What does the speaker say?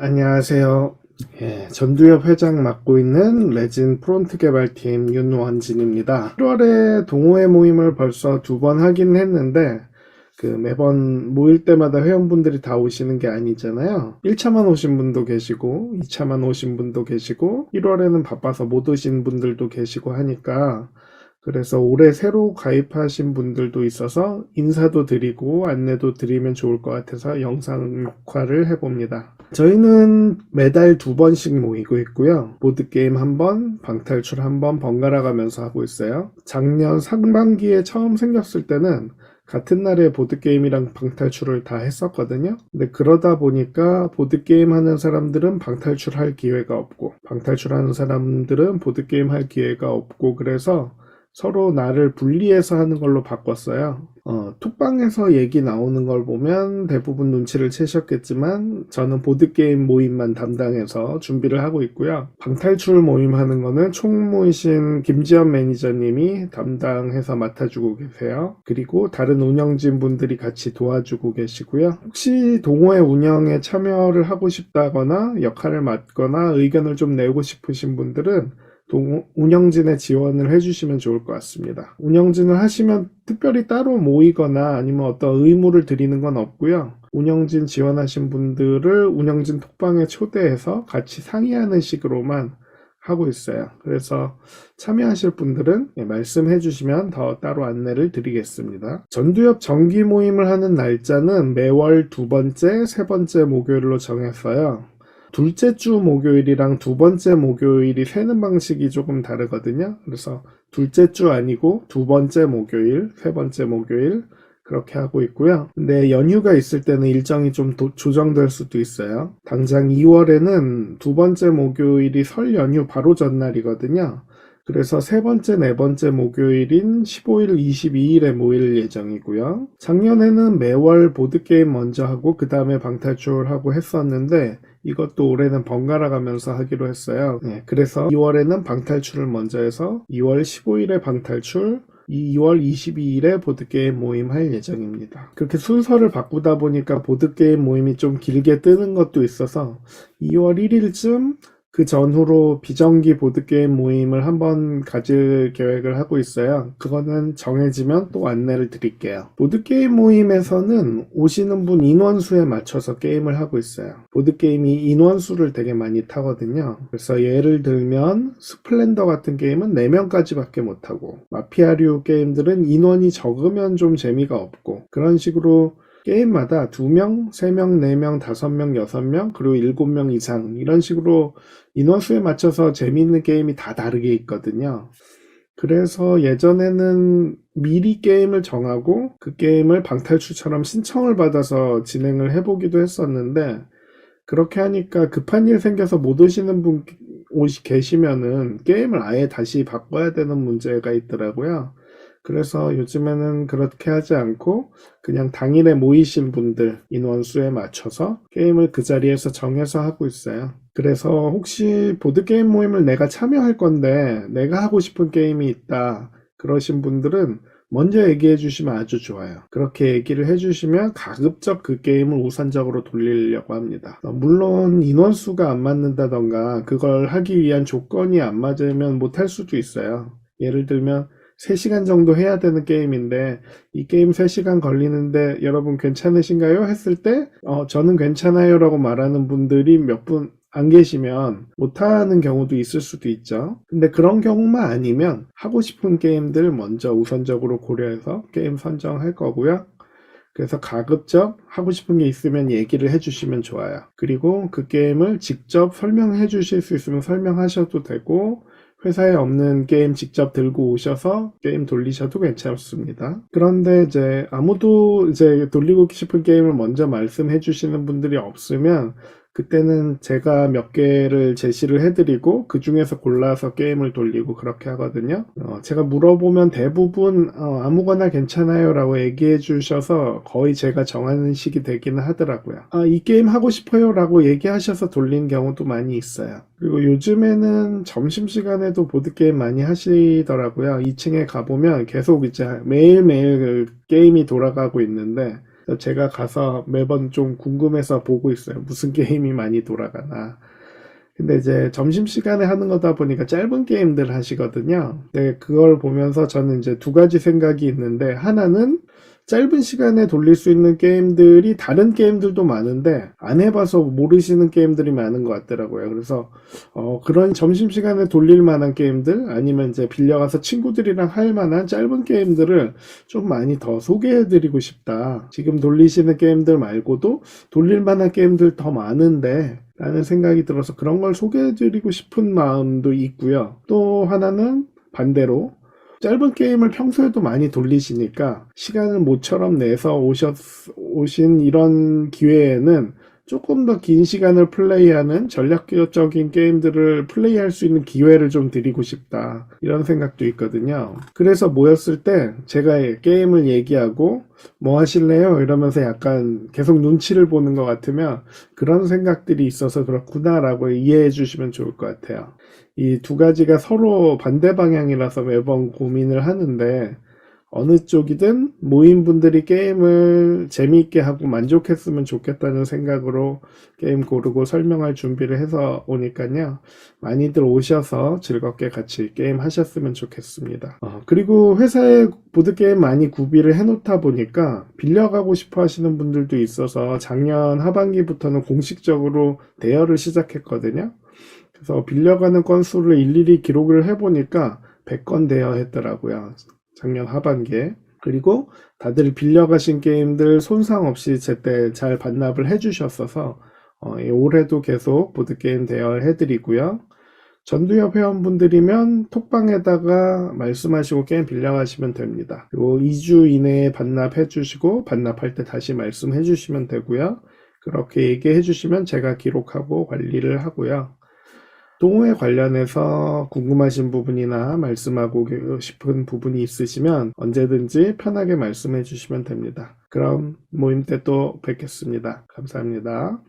안녕하세요. 전두엽 회장 맡고 있는 레진 프론트 개발팀 윤원진입니다. 1월에 동호회 모임을 벌써 2번 하긴 했는데 매번 모일 때마다 회원분들이 다 오시는 게 아니잖아요. 1차만 오신 분도 계시고 2차만 오신 분도 계시고 1월에는 바빠서 못 오신 분들도 계시고 하니까 그래서 올해 새로 가입하신 분들도 있어서 인사도 드리고 안내도 드리면 좋을 것 같아서 영상 녹화를 해봅니다. 저희는 매달 2번씩 모이고 있고요. 보드게임 1번, 방탈출 1번 번갈아 가면서 하고 있어요. 작년 상반기에 처음 생겼을 때는 같은 날에 보드게임이랑 방탈출을 다 했었거든요. 근데 그러다 보니까 보드게임 하는 사람들은 방탈출 할 기회가 없고 방탈출 하는 사람들은 보드게임 할 기회가 없고 그래서 서로 나를 분리해서 하는 걸로 바꿨어요. 톡방에서 얘기 나오는 걸 보면 대부분 눈치를 채셨겠지만 저는 보드게임 모임만 담당해서 준비를 하고 있고요. 방탈출 모임 하는 거는 총무이신 김지연 매니저님이 담당해서 맡아주고 계세요. 그리고 다른 운영진 분들이 같이 도와주고 계시고요. 혹시 동호회 운영에 참여를 하고 싶다거나 역할을 맡거나 의견을 좀 내고 싶으신 분들은 운영진에 지원을 해주시면 좋을 것 같습니다. 운영진을 하시면 특별히 따로 모이거나 아니면 어떤 의무를 드리는 건 없고요. 운영진 지원하신 분들을 운영진 톡방에 초대해서 같이 상의하는 식으로만 하고 있어요. 그래서 참여하실 분들은 말씀해 주시면 더 따로 안내를 드리겠습니다. 전두엽 정기 모임을 하는 날짜는 매월 2번째, 3번째 목요일로 정했어요. 둘째 주 목요일이랑 2번째 목요일이 세는 방식이 조금 다르거든요. 그래서 둘째 주 아니고 2번째 목요일, 3번째 목요일 그렇게 하고 있고요. 근데 연휴가 있을 때는 일정이 좀 조정될 수도 있어요. 당장 2월에는 2번째 목요일이 설 연휴 바로 전날이거든요. 그래서 3번째, 4번째 목요일인 15일, 22일에 모일 예정이고요. 작년에는 매월 보드게임 먼저 하고 그 다음에 방탈출하고 했었는데 이것도 올해는 번갈아 가면서 하기로 했어요. 그래서 2월에는 방탈출을 먼저 해서 2월 15일에 방탈출, 2월 22일에 보드게임 모임 할 예정입니다. 그렇게 순서를 바꾸다 보니까 보드게임 모임이 좀 길게 뜨는 것도 있어서 2월 1일쯤 그 전후로 비정기 보드게임 모임을 한번 가질 계획을 하고 있어요. 그거는 정해지면 또 안내를 드릴게요. 보드게임 모임에서는 오시는 분 인원수에 맞춰서 게임을 하고 있어요. 보드게임이 인원수를 되게 많이 타거든요. 그래서 예를 들면 스플렌더 같은 게임은 4명까지밖에 못하고 마피아류 게임들은 인원이 적으면 좀 재미가 없고 그런 식으로 게임마다 2명, 3명, 4명, 5명, 6명, 그리고 7명 이상 이런 식으로 인원수에 맞춰서 재미있는 게임이 다 다르게 있거든요. 그래서 예전에는 미리 게임을 정하고 그 게임을 방탈출처럼 신청을 받아서 진행을 해보기도 했었는데 그렇게 하니까 급한 일 생겨서 못 오시는 분 계시면은 게임을 아예 다시 바꿔야 되는 문제가 있더라고요. 그래서 요즘에는 그렇게 하지 않고 그냥 당일에 모이신 분들 인원수에 맞춰서 게임을 그 자리에서 정해서 하고 있어요. 그래서 혹시 보드게임 모임을 내가 참여할 건데 내가 하고 싶은 게임이 있다 그러신 분들은 먼저 얘기해 주시면 아주 좋아요. 그렇게 얘기를 해주시면 가급적 그 게임을 우선적으로 돌리려고 합니다. 물론 인원수가 안 맞는다던가 그걸 하기 위한 조건이 안 맞으면 못할 수도 있어요. 예를 들면 3시간 정도 해야 되는 게임인데 이 게임 3시간 걸리는데 여러분 괜찮으신가요? 했을 때 저는 괜찮아요 라고 말하는 분들이 몇 분 안 계시면 못하는 경우도 있을 수도 있죠. 근데 그런 경우만 아니면 하고 싶은 게임들 먼저 우선적으로 고려해서 게임 선정할 거고요. 그래서 가급적 하고 싶은 게 있으면 얘기를 해주시면 좋아요. 그리고 그 게임을 직접 설명해 주실 수 있으면 설명하셔도 되고 회사에 없는 게임 직접 들고 오셔서 게임 돌리셔도 괜찮습니다. 그런데 이제 아무도 돌리고 싶은 게임을 먼저 말씀해 주시는 분들이 없으면 그때는 제가 몇 개를 제시를 해드리고 그 중에서 골라서 게임을 돌리고 그렇게 하거든요. 제가 물어보면 대부분 아무거나 괜찮아요 라고 얘기해 주셔서 거의 제가 정하는 식이 되기는 하더라고요. 이 게임 하고 싶어요 라고 얘기하셔서 돌린 경우도 많이 있어요. 그리고 요즘에는 점심시간에도 보드게임 많이 하시더라고요. 2층에 가보면 계속 이제 매일매일 게임이 돌아가고 있는데 그래서 제가 가서 매번 좀 궁금해서 보고 있어요. 무슨 게임이 많이 돌아가나. 근데 이제 점심시간에 하는 거다 보니까 짧은 게임들 하시거든요. 네, 그걸 보면서 저는 이제 두 가지 생각이 있는데, 하나는 짧은 시간에 돌릴 수 있는 게임들이 다른 게임들도 많은데 안 해봐서 모르시는 게임들이 많은 것 같더라고요. 그래서 그런 점심시간에 돌릴 만한 게임들, 아니면 이제 빌려가서 친구들이랑 할 만한 짧은 게임들을 좀 많이 더 소개해드리고 싶다. 지금 돌리시는 게임들 말고도 돌릴 만한 게임들 더 많은데 라는 생각이 들어서 그런 걸 소개해드리고 싶은 마음도 있고요. 또 하나는 반대로 짧은 게임을 평소에도 많이 돌리시니까 시간을 모처럼 내서 오신 이런 기회에는 조금 더 긴 시간을 플레이하는 전략적인 게임들을 플레이할 수 있는 기회를 좀 드리고 싶다. 이런 생각도 있거든요. 그래서 모였을 때 제가 게임을 얘기하고 뭐 하실래요? 이러면서 약간 계속 눈치를 보는 것 같으면 그런 생각들이 있어서 그렇구나라고 이해해 주시면 좋을 것 같아요. 이 두 가지가 서로 반대 방향이라서 매번 고민을 하는데, 어느 쪽이든 모임분들이 게임을 재미있게 하고 만족했으면 좋겠다는 생각으로 게임 고르고 설명할 준비를 해서 오니까요. 많이들 오셔서 즐겁게 같이 게임 하셨으면 좋겠습니다. 그리고 회사에 보드게임 많이 구비를 해놓다 보니까 빌려가고 싶어 하시는 분들도 있어서 작년 하반기부터는 공식적으로 대여를 시작했거든요. 그래서 빌려가는 건수를 일일이 기록을 해보니까 100건 대여했더라고요. 작년 하반기에. 그리고 다들 빌려가신 게임들 손상 없이 제때 잘 반납을 해주셨어서 올해도 계속 보드게임 대여해드리고요. 전두엽 회원분들이면 톡방에다가 말씀하시고 게임 빌려가시면 됩니다. 그리고 2주 이내에 반납해주시고 반납할 때 다시 말씀해주시면 되고요. 그렇게 얘기해주시면 제가 기록하고 관리를 하고요. 동호회 관련해서 궁금하신 부분이나 말씀하고 싶은 부분이 있으시면 언제든지 편하게 말씀해 주시면 됩니다. 그럼 모임 때 또 뵙겠습니다. 감사합니다.